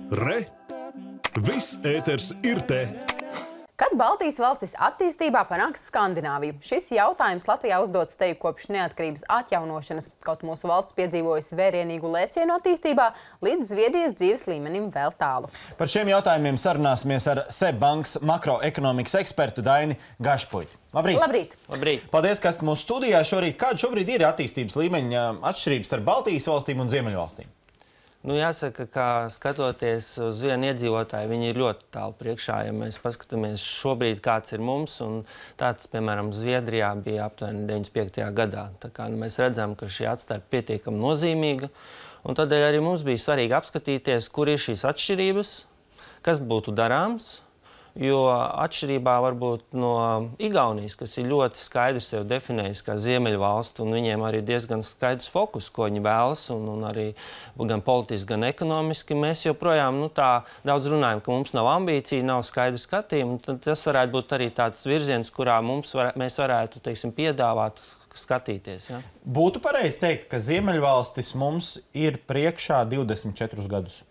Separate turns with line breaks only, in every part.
Re! Viss ēters ir te!
Kad Baltijas valstis attīstībā panāks Skandināviju? Šis jautājums Latvijā uzdots te kopš neatkarības atjaunošanas, kaut mūsu valsts piedzīvojusi vērienīgu lēcienu attīstībā līdz Zviedrijas dzīves līmenim vēl tālu.
Par šiem jautājumiem sarunāsimies ar SEB bankas makroekonomikas ekspertu Daini Gašpuļu. Labrīt!
Labrīt!
Labrīt!
Paldies, ka esat mūsu studijā šorīt. Kāda šobrīd ir attīstības līmeņa atšķirības starp Baltijas valstīm un Ziemeļvalstīm?
Nu, jāsaka, ka skatoties uz vienu iedzīvotāju, viņi ir ļoti tālu priekšā. Ja mēs paskatāmies šobrīd, kāds ir mums, un tāds, piemēram, Zviedrijā bija aptuveni 95. gadā. Tā kā mēs redzam, ka šī atstarpe pietiekami nozīmīga, un tādēļ arī mums bija svarīgi apskatīties, kur ir šīs atšķirības, kas būtu darāms, jo atšķirībā varbūt no Igaunijas, kas ir ļoti skaidrs sev definējis kā ziemeļvalstu, un viņiem arī diezgan skaidrs fokus, ko viņi vēlas, un arī gan politiski, gan ekonomiski, mēs joprojām tā daudz runājam, ka mums nav ambīcija, nav skaidrs skatījumi, tad tas varētu būt arī tāds virziens, kurā mēs varētu, teiksim, piedāvāt skatīties. Ja?
Būtu pareizi teikt, ka Ziemeļvalstis mums ir priekšā 24 gadus.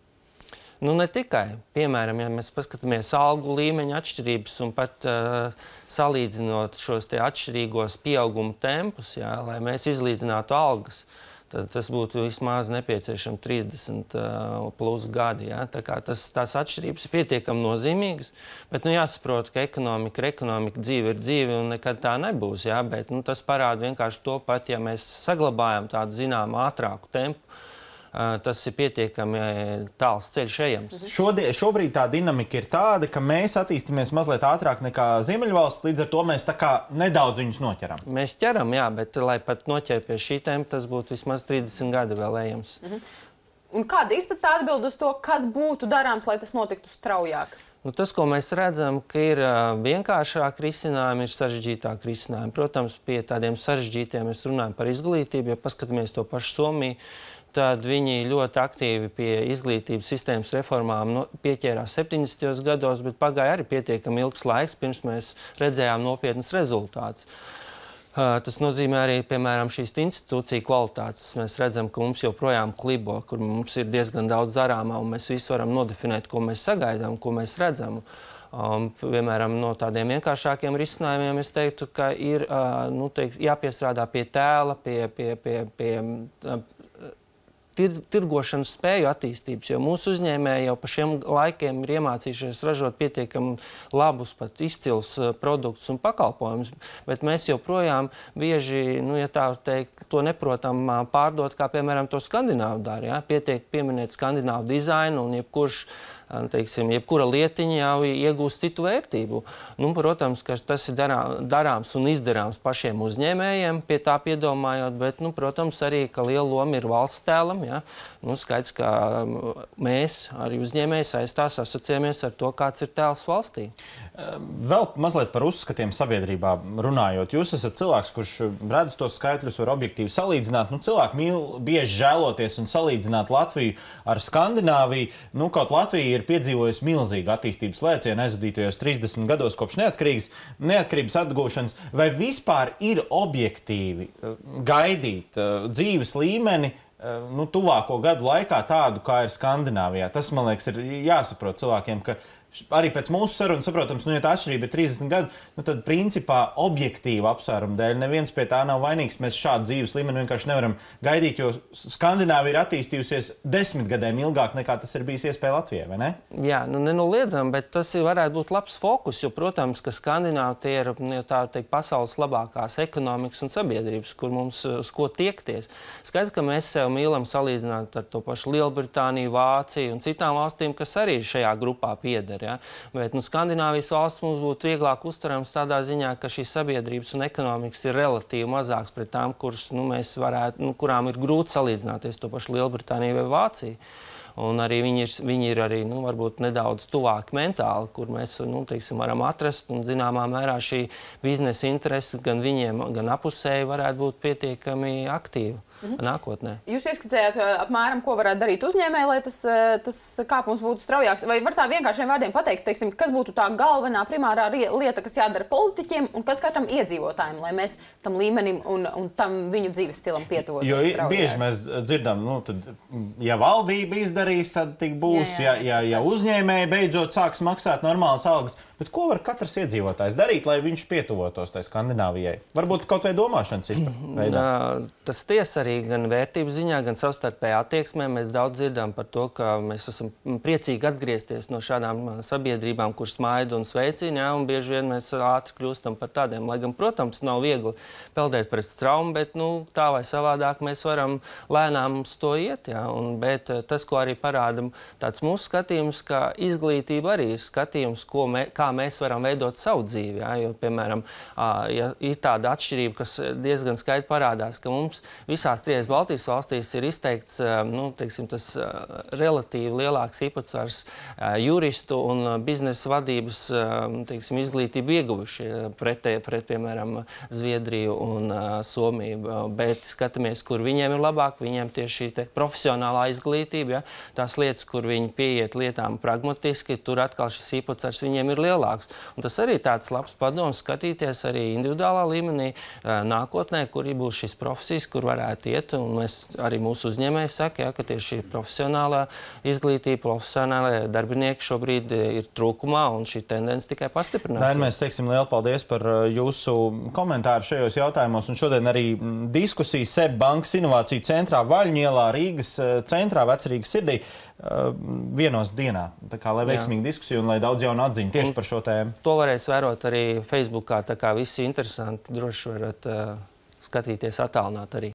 Nu, ne tikai. Piemēram, ja mēs paskatāmies algu līmeņa atšķirības un pat salīdzinot šos te atšķirīgos pieauguma tempus, lai mēs izlīdzinātu algas, tad tas būtu vismaz nepieciešams 30 plus gadi. Ja? Tā kā tās atšķirības ir pietiekami nozīmīgas, bet jāsaprot, ka ekonomika, dzīve ir dzīve un nekad tā nebūs. Ja? Bet tas parāda vienkārši to pat, ja mēs saglabājam tādu zināmu ātrāku tempu, tas ir pietiekami tāls ceļš ejams.
Šobrīd tā dinamika ir tāda, ka mēs attīstamies mazliet ātrāk nekā Ziemeļvalsts, līdz ar to mēs tā kā nedaudz viņus noķeram.
Mēs ķeram, jā, bet lai pat noķer pie šī tempa, tas būtu vismaz 30 gadi vēl ejams.
Un kāda ir tad tā atbilde uz to, kas būtu darāms, lai tas notiktu straujāk?
Tas, ko mēs redzam, ka ir vienkāršāk risinājumi, ir sarežģītāk risinājumi. Protams, pie tādiem sarežģītiem mēs runājam par izglītību, ja paskatāmies to pašu Somiju, tad viņi ļoti aktīvi pie izglītības sistēmas reformām pieķērās 70. gados, bet pagāja arī pietiekami ilgs laiks, pirms mēs redzējām nopietnas rezultātus. Tas nozīmē arī, piemēram, šīs institūcija kvalitātes. Mēs redzam, ka mums joprojām klibo, kur mums ir diezgan daudz darāmā, un mēs visi varam nodefinēt, ko mēs sagaidām, ko mēs redzam. Piemēram, no tādiem vienkāršākiem risinājumiem es teiktu, ka ir jāpiestrādā pie tēla, pie tirgošanas spēju attīstības, jo mūsu uzņēmēji jau pa šiem laikiem ir iemācījušies ražot pietiekami labus, pat izcils produktus un pakalpojumus, bet mēs joprojām bieži, ja tā teikt, to neprotam pārdot, kā, piemēram, to skandināvu dara. Ja? Pietiek pieminēt skandināvu dizainu un jebkura lietiņa jau iegūst citu vērtību. Protams, ka tas ir darāms un izdarāms pašiem uzņēmējiem, pie tā piedomājot, bet, protams, arī, ka liela loma ir valsts tēlam. Ja? Skaidrs, ka mēs arī uzņēmēji saistās, asociējamies ar to, kāds ir tēls valstī.
Vēl mazliet par uzskatiem sabiedrībā runājot. Jūs esat cilvēks, kurš redz tos skaitļus, var objektīvi salīdzināt. Cilvēki mīl bieži žēloties un salīdzināt Latviju ar Skandināviju. Kaut Latvija ir piedzīvojusi milzīgu attīstības lēcienu aizvadītajos 30 gados kopš neatkarības atgūšanas. Vai vispār ir objektīvi gaidīt dzīves līmeni tuvāko gadu laikā tādu, kā ir Skandināvijā? Tas, man liekas, ir jāsaprot cilvēkiem, ka arī pēc mūsu sarunas saprotams, ja tā atšķirība ir 30 gadi, tad principā objektīva apsvēruma dēļ neviens pie tā nav vainīgs. Mēs šādu dzīves līmeni vienkārši nevaram gaidīt, jo Skandināvija ir attīstījusies 10 gadiem ilgāk nekā tas ir bijis iespēja Latvijai, vai ne? Jā,
nenoliedzam, bet tas varētu būt labs fokus, jo, protams, ka Skandināva tie ir, tā teikt, pasaules labākās ekonomikas un sabiedrības, kur mums uz ko tiekties. Skaidrs, ka mēs sev mīlam salīdzināt ar to pašu Lielbritāniju, Vāciju un citām valstīm, kas arī šajā grupā pieder. Ja? Bet Skandināvijas valsts mums būtu vieglāk uztverams tādā ziņā, ka šīs sabiedrības un ekonomikas ir relatīvi mazāks pret tām, kurām ir grūti salīdzināties to pašu Lielbritāniju vai Vāciju. Un arī viņi ir arī, varbūt nedaudz tuvāk mentāli, kur mēs, varam atrast, un zināmā mērā šī biznesa interese gan viņiem, gan apusēji varētu būt pietiekami aktīva. nākotnē.
Jūs ieskicējāt apmēram, ko varētu darīt uzņēmēji, lai tas kāpums būtu straujāks. Vai var tā vienkāršiem vārdiem pateikt, teiksim, kas būtu tā galvenā primārā lieta, kas jādara politiķiem un kas katram iedzīvotājiem, lai mēs tam līmenim un tam viņu dzīves stilam pietuvotos?
Jo bieži mēs dzirdam, tad, ja valdība izdarīs, tad tik būs, ja uzņēmēji beidzot sāks maksāt normālas algas. Bet ko var katrs iedzīvotājs darīt, lai viņš pietuvotos tai Skandināvijai? Varbūt kaut vai domāšanas veidā.
Tas tiesa arī gan vērtību ziņā, gan savstarpējā attieksmē. Mēs daudz dzirdam par to, ka mēs esam priecīgi atgriezties no šādām sabiedrībām, kuras smaida un sveicina, un bieži vien mēs ātri kļūstam par tādiem. Lai gan, protams, nav viegli peldēt pret straumu, bet tā vai savādāk mēs varam lēnām uz to iet. Bet tas, ko arī parāda tāds mūsu skatījums, ka izglītība arī ir skatījums, kā mēs varam veidot savu dzīvi. Jo, piemēram, ja ir tāda atšķirība, kas diezgan skaidri parādās, ka mums visās 3 Baltijas valstīs ir izteikts tas relatīvi lielāks īpatsvars juristu un biznesa vadības izglītību ieguvuši pret, piemēram, Zviedriju un Somiju. Bet skatāmies, kur viņiem ir labāk, viņiem tieši šī profesionālā izglītība, tās lietas, kur viņi pieiet lietām pragmatiski, tur atkal šis īpatsvars viņiem ir lielāks. Un tas arī tāds labs padoms skatīties arī individuālā līmenī nākotnē, kur būs šīs profesijas, kur varētu iet. Un mēs arī mūsu uzņēmēji saka, ka tieši šī profesionālā izglītība, profesionālajie darbinieki šobrīd ir trūkumā, un šī tendence tikai pastiprinās.
Mēs teiksim lielu paldies par jūsu komentāru šajos jautājumos. Un šodien arī diskusija SEB bankas inovāciju centrā Vaļņielā, Rīgas centrā, Vecrīgas sirdī, 1 dienā. Tā kā, lai veiksmīga diskusija un lai daudz jaunu atziņu tieši par šo tēmu.
To varēs vērot arī Facebookā, tā kā visi interesanti droši varat skatīties attālināt arī.